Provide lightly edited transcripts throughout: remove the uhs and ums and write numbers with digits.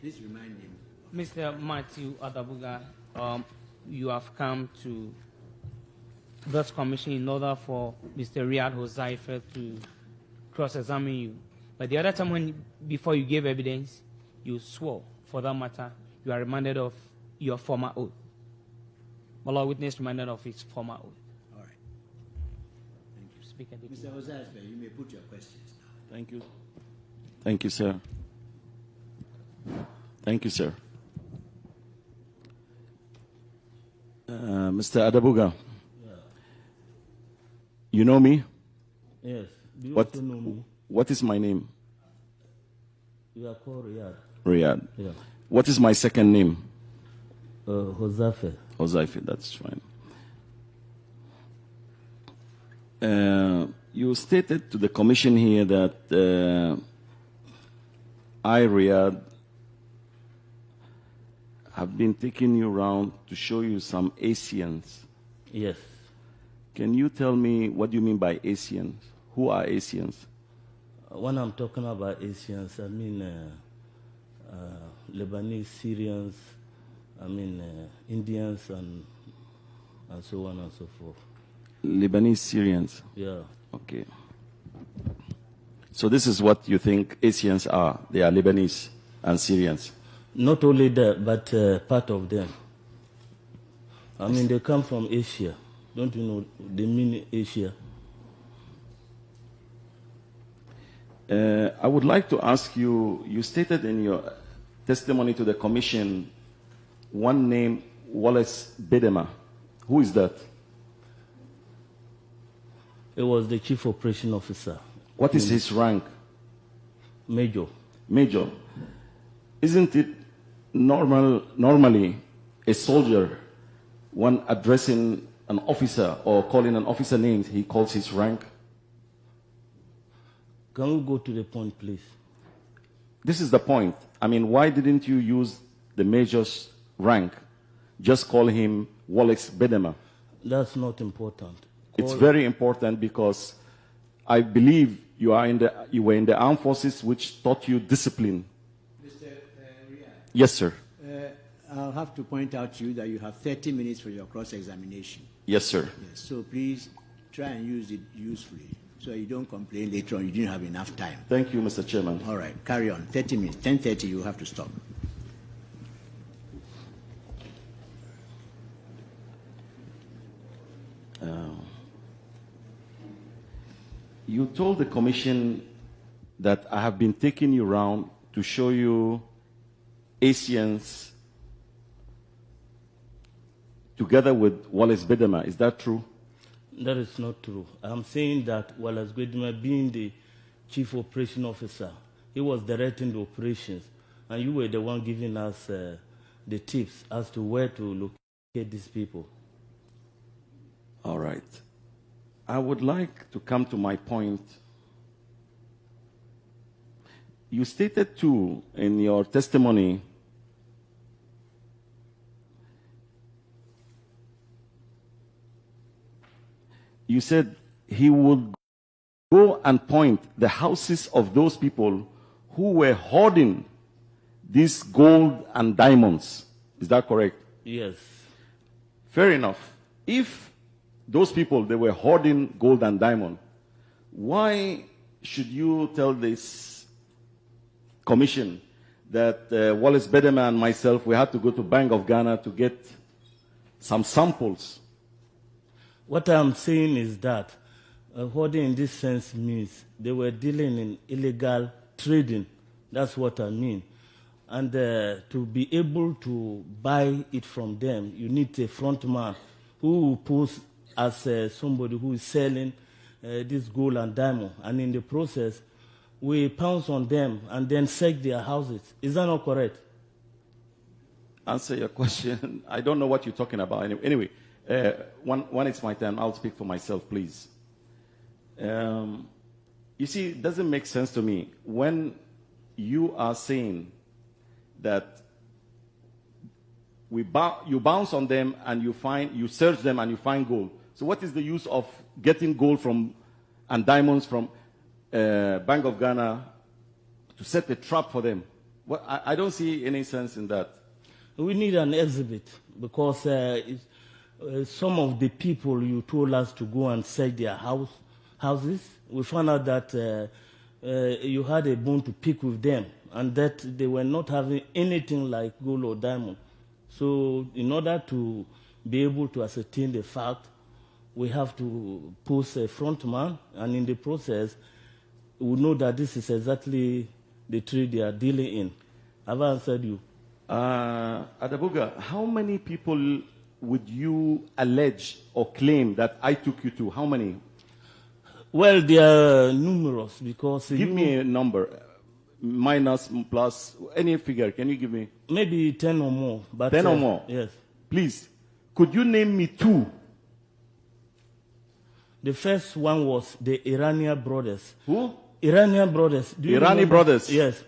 Please remind him. Mr. Matthew Adabuga, you have come to this commission in order for Mr. Riad Hosaife to cross-examine you. But the other time before you gave evidence, you swore, for that matter, you are reminded of your former oath. Allah witness reminded of his former oath. All right. Thank you. Speaker, Mr. Hosaife, you may put your questions now. Thank you. Thank you, sir. Thank you, sir. Mr. Adabuga, you know me? Yes. Do you What, also know me? what is my name? You are called Riad. Riad. Yeah. What is my second name? Hosaife. Hosaife, that's fine. You stated to the commission here that I, Riad, have been taking you around to show you some Asians. Yes. Can you tell me what you mean by Asians? Who are Asians? When I'm talking about Asians, I mean Lebanese, Syrians, I mean Indians, and so on and so forth. Lebanese Syrians. Yeah. Okay. So this is what you think Asians are. They are Lebanese and Syrians. Not only that, but part of them. I mean, they come from Asia. Don't you know, they mean Asia. I would like to ask you, you stated in your testimony to the commission one name, Wallace Bedema. Who is that? It was the chief operation officer. What is his rank? Major. Major. Isn't it normally a soldier, when addressing an officer or calling an officer names, he calls his rank? Can we go to the point, please? This is the point. I mean, why didn't you use the major's rank? Just call him Wallace Bedema. That's not important. It's very important because I believe you were in the armed forces, which taught you discipline. Mr. Riad. Yes, sir. I'll have to point out to you that you have 30 minutes for your cross-examination. Yes, sir. Yes, so please try and use it usefully so you don't complain later on you didn't have enough time. Thank you, Mr. Chairman. All right, carry on. 30 minutes. 10:30, you have to stop. You told the commission that I have been taking you around to show you Asians together with Wallace Bedema. Is that true? That is not true. I'm saying that Wallace Bedema, being the chief operation officer, he was directing the operations, and you were the one giving us the tips as to where to locate these people. All right. I would like to come to my point. You stated too in your testimony you said he would go and point the houses of those people who were hoarding these gold and diamonds. Is that correct? Yes. Fair enough. If those people, they were hoarding gold and diamond, why should you tell this commission that Wallace Bedema and myself, we had to go to Bank of Ghana to get some samples? What I'm saying is that hoarding in this sense means they were dealing in illegal trading. That's what I mean. And to be able to buy it from them, you need a front man who will pose as somebody who is selling this gold and diamond. And in the process, we pounce on them and then search their houses. Is that not correct? Answer your question. I don't know what you're talking about. Anyway, when it's my turn, I'll speak for myself, please. You see, it doesn't make sense to me when you are saying that you bounce on them and you search them and you find gold. So what is the use of getting gold and diamonds from Bank of Ghana to set a trap for them? Well, I don't see any sense in that. We need an exhibit because some of the people you told us to go and search their houses, we found out that you had a bone to pick with them and that they were not having anything like gold or diamond. So in order to be able to ascertain the fact, we have to post a front man, and in the process, we know that this is exactly the trade they are dealing in. Have I answered you? Adabuga, how many people would you allege or claim that I took you to? How many? Well, they are numerous because... Give me a number, minus, plus, any figure. Can you give me? Maybe 10 or more. But, 10 or more? Yes. Please, could you name me 2? The first one was the Iranian brothers. Who? Iranian brothers. Do you Iranian remember? brothers? Yes.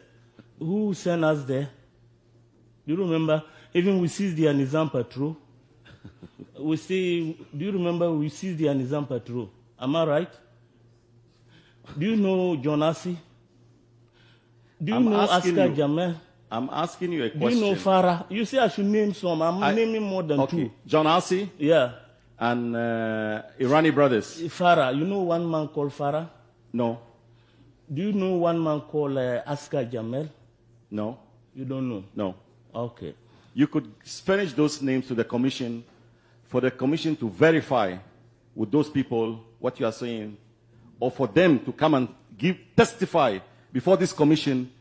Who sent us there? Do you remember? Even we seized the Nizam patrol. Do you remember we seized the Nizam patrol? Am I right? Do you know John Assi? Do you know Askar Jamel? I'm asking you a Do question. you know Farah? You say I should name some. I'm naming more than 2. John Assi? Yeah. And Irani brothers? Farah. You know one man called Farah? No. Do you know one man called Askar Jamel? No. You don't know? No. Okay. You could furnish those names to the commission for the commission to verify with those people what you are saying, or for them to come and testify before this commission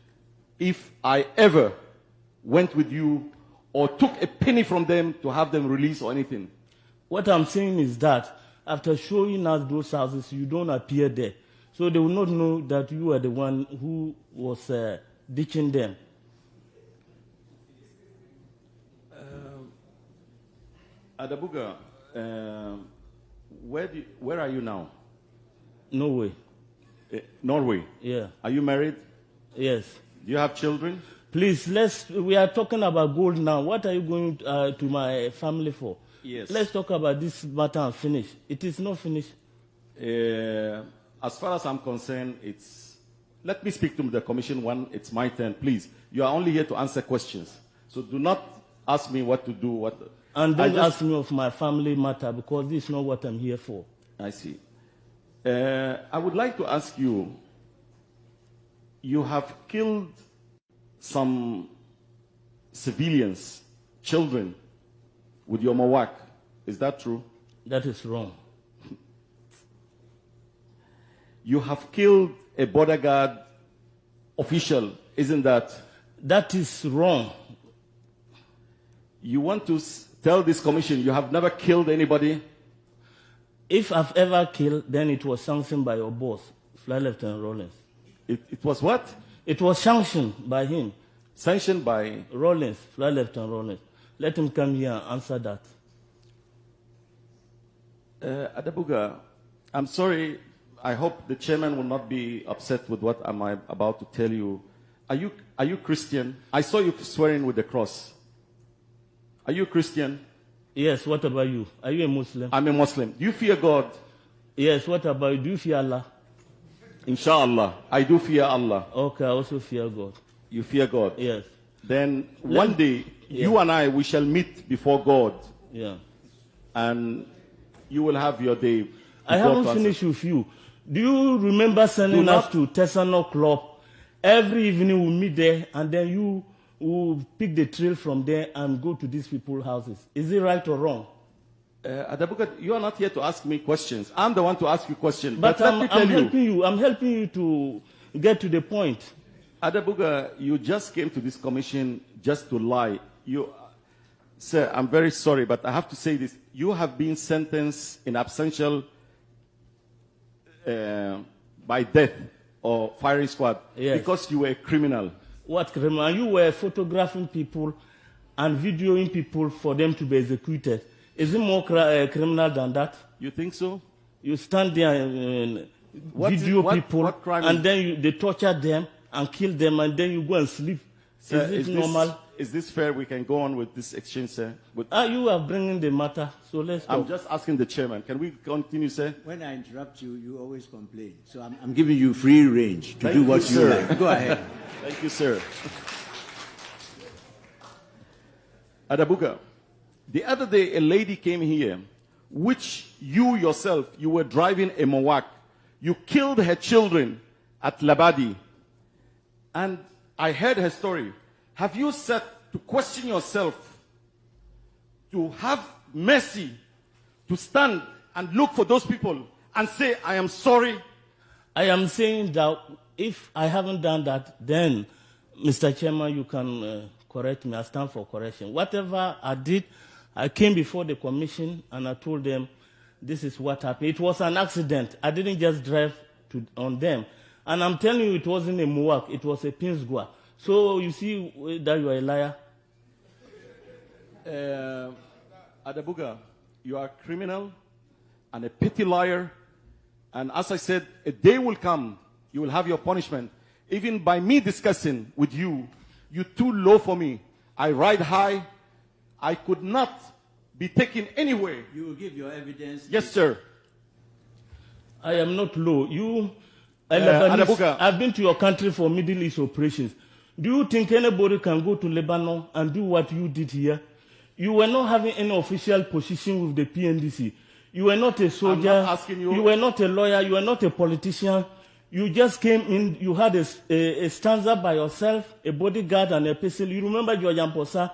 if I ever went with you or took a penny from them to have them released or anything. What I'm saying is that after showing us those houses, you don't appear there. So they will not know that you are the one who was ditching them. Adabuga, where are you now? Norway. Norway? Yeah. Are you married? Yes. Do you have children? Please, we are talking about gold now. What are you going to my family for? Yes. Let's talk about this matter and finish. It is not finished. As far as I'm concerned, let me speak to the commission one. It's my turn, please. You are only here to answer questions. So do not ask me what to do. And don't ask me of my family matter because this is not what I'm here for. I see. I would like to ask you, you have killed some civilians, children, with your mawak. Is that true? That is wrong. You have killed a border guard official, isn't that? That is wrong. You want to tell this commission you have never killed anybody? If I've ever killed, then it was sanctioned by your boss, Flight Lieutenant Rollins. It was what? It was sanctioned by him. Sanctioned by? Rollins, Flight Lieutenant Rollins. Let him come here and answer that. Adabuga, I'm sorry. I hope the chairman will not be upset with what I'm about to tell you. Are you Christian? I saw you swearing with the cross. Are you Christian? Yes, what about you? Are you a Muslim? I'm a Muslim. Do you fear God? Yes, what about you? Do you fear Allah? Inshallah, I do fear Allah. Okay, I also fear God. You fear God? Yes. Then one day, you and I, we shall meet before God. Yeah. And you will have your day. I haven't finished with you. Do you remember sending us to Tesano Club? Every evening we meet there, and then you will pick the trail from there and go to these people's houses. Is it right or wrong? Adabuga, you are not here to ask me questions. I'm the one to ask you questions. But I'm helping you. I'm helping you to get to the point. Adabuga, you just came to this commission just to lie. Sir, I'm very sorry, but I have to say this. You have been sentenced in absentia by death or firing squad because you were a criminal. What criminal? You were photographing people and videoing people for them to be executed. Is it more criminal than that? You think so? You stand there and video people, and then they torture them and kill them, and then you go and sleep. Sir, is it normal? Is this fair? We can go on with this exchange, sir. You are bringing the matter, so let's talk. I'm just asking the chairman. Can we continue, sir? When I interrupt you, you always complain. So I'm giving you free range to do what you like. Go ahead. Thank you, sir. Adabuga, the other day a lady came here, which you yourself, you were driving a Mowak. You killed her children at Labadi. And I heard her story. Have you set to question yourself, to have mercy, to stand and look for those people and say, I am sorry? I am saying that if I haven't done that, then, Mr. Chairman, you can correct me. I stand for correction. Whatever I did, I came before the commission and I told them this is what happened. It was an accident. I didn't just drive on them. And I'm telling you, it wasn't a Muwak, it was a Pinsgua. So you see that you are a liar? Adabuga, you are a criminal and a petty liar. And as I said, a day will come, you will have your punishment. Even by me discussing with you, you're too low for me. I ride high. I could not be taken anywhere. You will give your evidence? Yes, sir. I am not low. You, Lebanese, Adabuga. I've been to your country for Middle East operations. Do you think anybody can go to Lebanon and do what you did here? You were not having any official position with the PNDC. You were not a soldier. I'm not asking you. You were not a lawyer. You were not a politician. You just came in. You had a stanza by yourself, a bodyguard and a pistol. You remember your Yamposa,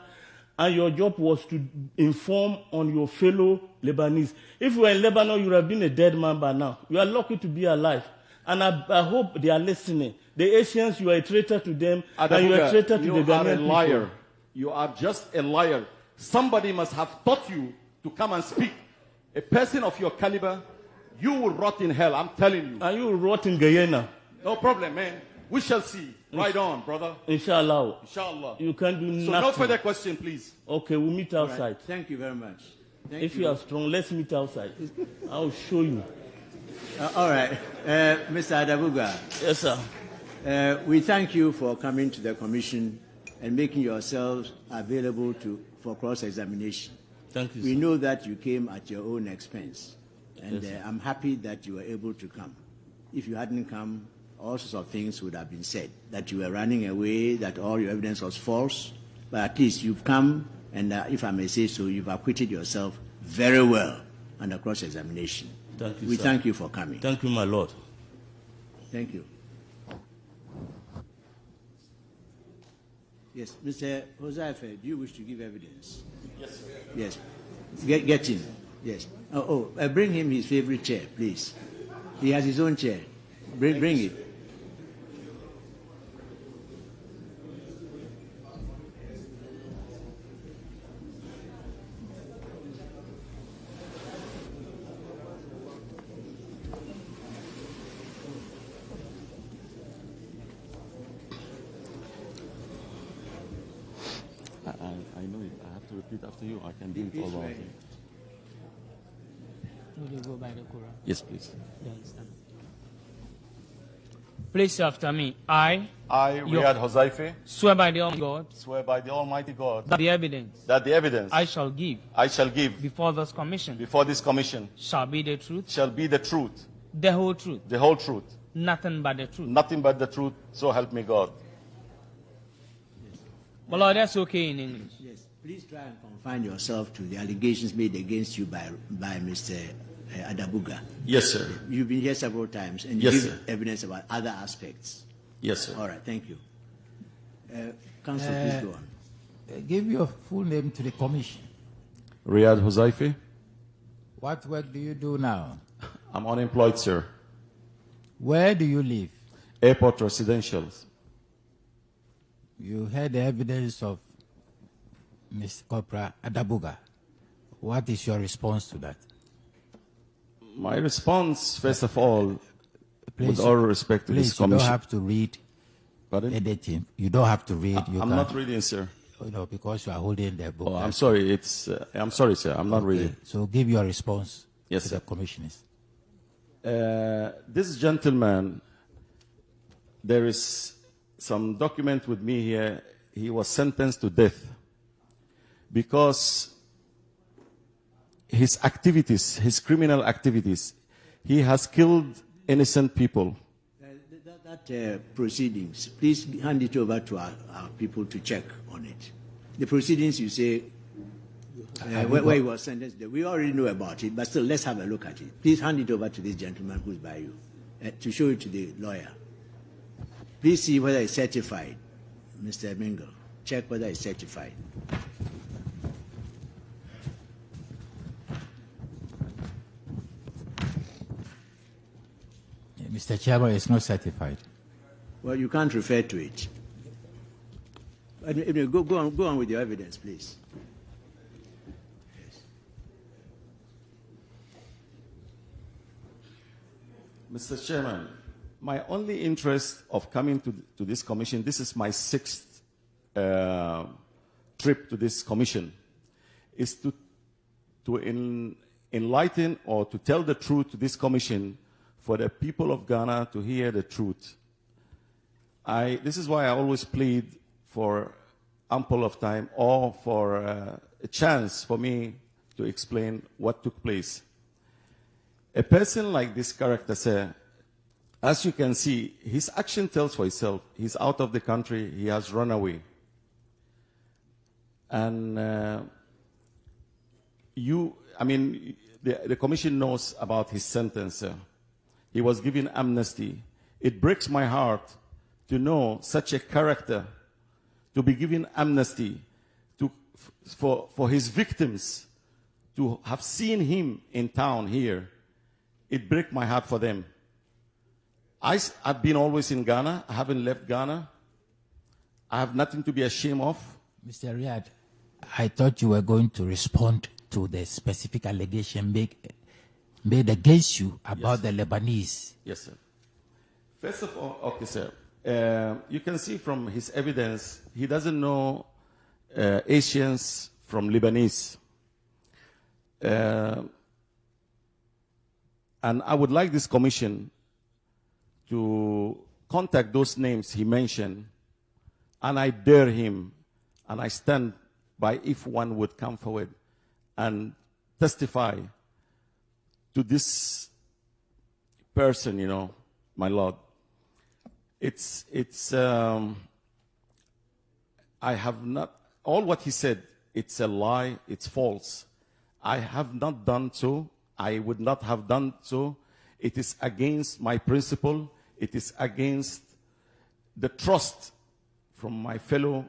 and your job was to inform on your fellow Lebanese. If you were in Lebanon, you would have been a dead man by now. You are lucky to be alive. And I hope they are listening. The Asians, you are a traitor to them, Adabuga, and you are a traitor to the You are Ghanaian a people. liar. You are just a liar. Somebody must have taught you to come and speak. A person of your caliber, you will rot in hell, I'm telling you. And you will rot in Guyana. No problem, man. We shall see. Right on, brother. Inshallah. Inshallah. You can do So nothing. no further question, please. Okay, we'll meet All right. outside. Thank you very much. Thank If you are strong, let's meet outside. I'll show you. All right. Mr. Adabuga, Yes, sir. we thank you for coming to the commission and making yourselves available for cross-examination. Thank you, We sir. know that you came at your own expense, and Yes, sir. I'm happy that you were able to come. If you hadn't come, all sorts of things would have been said, that you were running away, that all your evidence was false, but at least you've come, and if I may say so, you've acquitted yourself very well under cross-examination. Thank you, We sir. thank you for coming. Thank you, my Lord. Thank you. Yes, Mr. Hosaife, do you wish to give evidence? Yes, sir. Yes. Get in. Yes. Bring him his favorite chair, please. He has his own chair. Bring it. I know it. I have to repeat after you. I can do it all over. Will you go by the Quran? Yes, please. Then stand. Please after me. I I, Your- Riad Hosaife, swear by the Almighty God swear by the Almighty God that the evidence that the evidence I shall give I shall give before this commission before this commission shall be the truth, shall be the truth, the whole truth, the whole truth, nothing but the truth. nothing but the truth, so help me God. Well, Lord, that's okay in English. Yes. Please try and confine yourself to the allegations made against you by Mr. Adabuga. Yes, sir. You've been here several times, and Yes, you give sir. evidence about other aspects. Yes, sir. All right. Thank you. Counsel, please go on. Give your full name to the commission. Riad Hosaife. What work do you do now? I'm unemployed, sir. Where do you live? Airport residentials. You heard the evidence of Ms. Corporal Adabuga. What is your response to that? My response, first of all, Please, with all respect to this please, you don't commission. have to read Pardon? anything. You don't have to read. You I'm can, not reading, sir. because you are holding the book. Oh, I'm That's- sorry. I'm sorry, sir. I'm not Okay, reading. So give your response Yes, to sir. the commissioners. This gentleman, there is some document with me here. He was sentenced to death because his activities, his criminal activities, he has killed innocent people. Proceedings, please hand it over to our people to check on it. The proceedings, you say, where he was sentenced. We already know about it, but still, let's have a look at it. Please hand it over to this gentleman who's by you to show it to the lawyer. Please see whether it's certified, Mr. Mingle. Check whether it's certified. Mr. Chairman, it's not certified. Well, you can't refer to it. Anyway, go on with your evidence, please. Mr. Chairman, my only interest of coming to this commission, this is my 6th trip to this commission, is to enlighten or to tell the truth to this commission for the people of Ghana to hear the truth. This is why I always plead for ample of time or for a chance for me to explain what took place. A person like this character, sir, as you can see, his action tells for itself. He's out of the country. He has run away. And the commission knows about his sentence, sir. He was given amnesty. It breaks my heart to know such a character to be given amnesty for his victims to have seen him in town here. It breaks my heart for them. I've been always in Ghana. I haven't left Ghana. I have nothing to be ashamed of. Mr. Riad, I thought you were going to respond to the specific allegation made against you about the Lebanese. Yes, sir. First of all, okay, sir. You can see from his evidence, he doesn't know Asians from Lebanese. And I would like this commission to contact those names he mentioned, and I dare him, and I stand by if one would come forward and testify to this person, my Lord. I have not, all what he said, it's a lie, it's false. I have not done so. I would not have done so. It is against my principle. It is against the trust from my fellow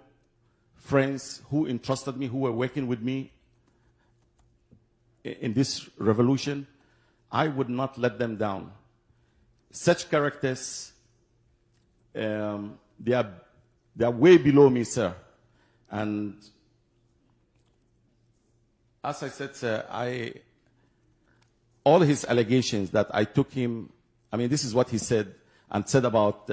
friends who entrusted me, who were working with me in this revolution. I would not let them down. Such characters, they are way below me, sir. And as I said, sir, all his allegations that I took him, this is what he said, and said about,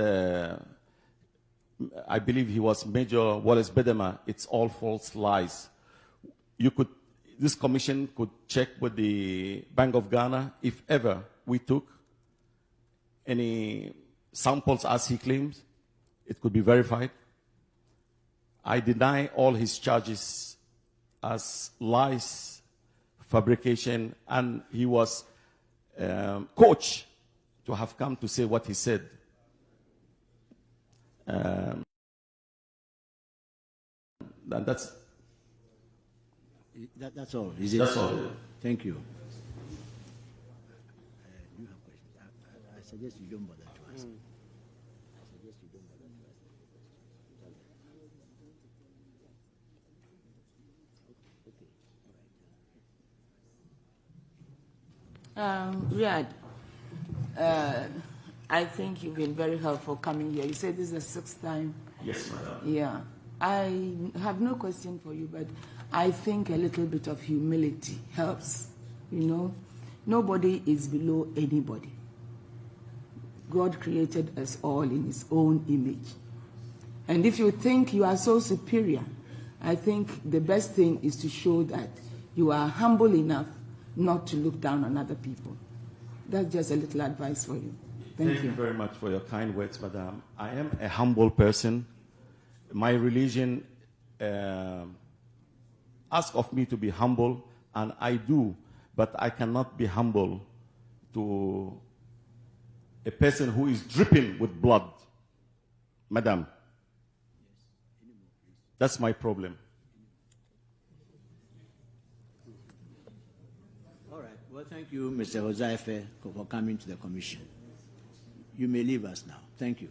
I believe he was Major Wallace Bedema. It's all false lies. This commission could check with the Bank of Ghana if ever we took any samples as he claims. It could be verified. I deny all his charges as lies, fabrication, and he was coached to have come to say what he said. That's all. Is it? That's all. Thank you. You have questions. I suggest you don't bother to ask. I suggest you don't bother to ask. Riad, I think you've been very helpful coming here. You said this is the 6th time. Yes, madam. Yeah. I have no question for you, but I think a little bit of humility helps. Nobody is below anybody. God created us all in his own image. And if you think you are so superior, I think the best thing is to show that you are humble enough not to look down on other people. That's just a little advice for you. Thank you very much for your kind words, madam. I am a humble person. My religion asks of me to be humble, and I do, but I cannot be humble to a person who is dripping with blood. Madam, that's my problem. Thank you, Mr. Hozaife, for coming to the commission. You may leave us now. Thank you.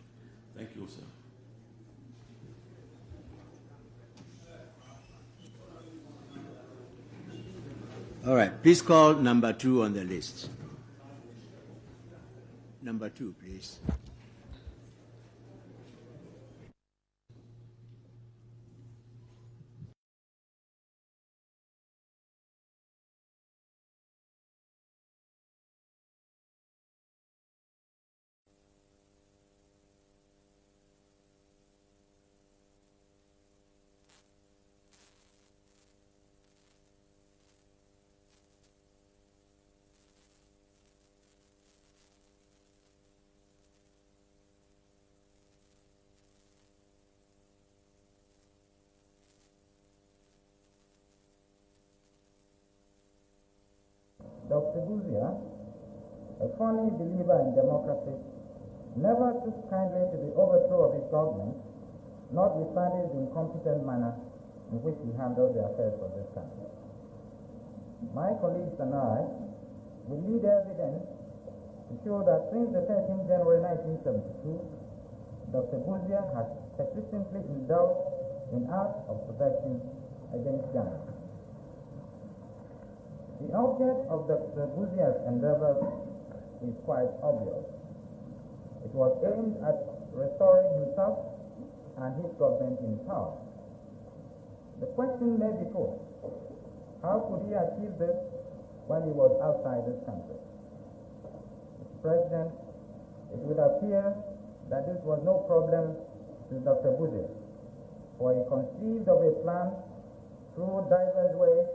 Thank you, sir. All right, please call number 2 on the list. Number 2, please. Dr. Guzia, a firm believer in democracy, never took kindly to the overthrow of his government, notwithstanding the incompetent manner in which he handled the affairs of this country. My colleagues and I will lead evidence to show that since the 13th January 1972, Dr. Guzia has persistently indulged in acts of protection against Ghana. The object of Dr. Guzia's endeavor is quite obvious. It was aimed at restoring himself and his government in power. The question may be put, how could he achieve this when he was outside this country? Mr. President, it would appear that this was no problem to Dr. Guzia, for he conceived of a plan through diverse ways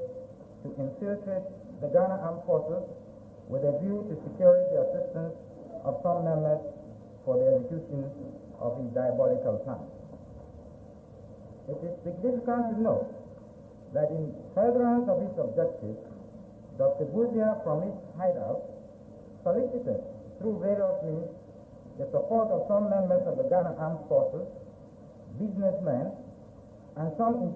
to infiltrate the Ghana Armed Forces with a view to securing the assistance of some members for the execution of his diabolical plan. It is significant to note that in furtherance of his objective, Dr. Guzia from his hideout solicited through various means the support of some members of the Ghana Armed Forces, businessmen, and some